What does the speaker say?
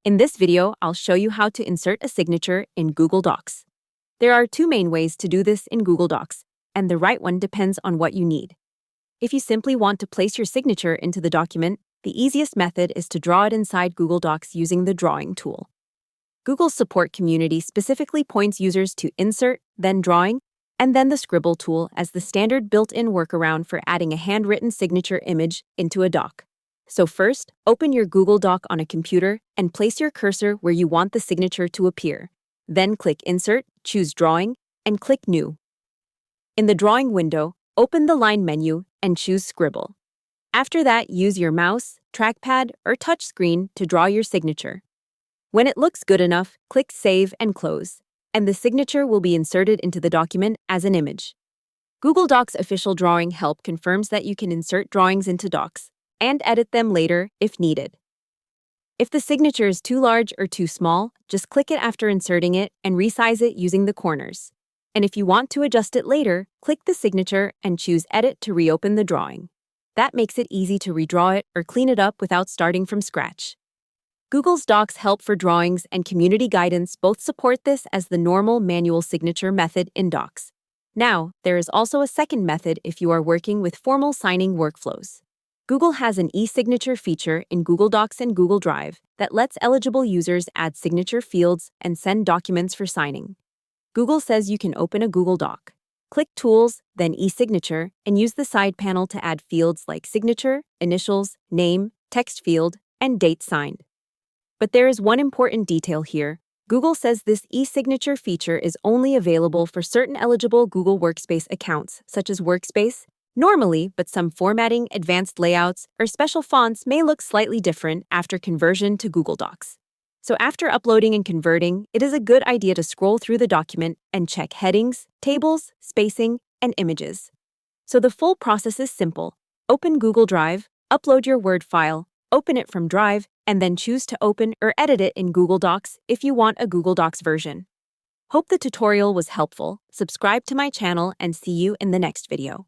In this video, I'll show you how to insert a signature in Google Docs. There are two main ways to do this in Google Docs, and the right one depends on what you need. If you simply want to place your signature into the document, the easiest method is to draw it inside Google Docs using the Drawing tool. Google's support community specifically points users to Insert, then Drawing, and then the Scribble tool as the standard built-in workaround for adding a handwritten signature image into a doc. So first, open your Google Doc on a computer and place your cursor where you want the signature to appear. Then click Insert, choose Drawing, and click New. In the Drawing window, open the Line menu and choose Scribble. After that, use your mouse, trackpad, or touchscreen to draw your signature. When it looks good enough, click Save and Close, and the signature will be inserted into the document as an image. Google Docs official drawing help confirms that you can insert drawings into docs and edit them later if needed. If the signature is too large or too small, just click it after inserting it and resize it using the corners. And if you want to adjust it later, click the signature and choose Edit to reopen the drawing. That makes it easy to redraw it or clean it up without starting from scratch. Google's Docs Help for Drawings and Community Guidance both support this as the normal manual signature method in Docs. Now, there is also a second method if you are working with formal signing workflows. Google has an eSignature feature in Google Docs and Google Drive that lets eligible users add signature fields and send documents for signing. Google says you can open a Google Doc. Click Tools, then eSignature, and use the side panel to add fields like signature, initials, name, text field, and date signed. But there is one important detail here. Google says this eSignature feature is only available for certain eligible Google Workspace accounts, such as Workspace. Normally, but some formatting, advanced layouts, or special fonts may look slightly different after conversion to Google Docs. So after uploading and converting, it is a good idea to scroll through the document and check headings, tables, spacing, and images. So the full process is simple. Open Google Drive, upload your Word file, open it from Drive, and then choose to open or edit it in Google Docs if you want a Google Docs version. Hope the tutorial was helpful. Subscribe to my channel and see you in the next video.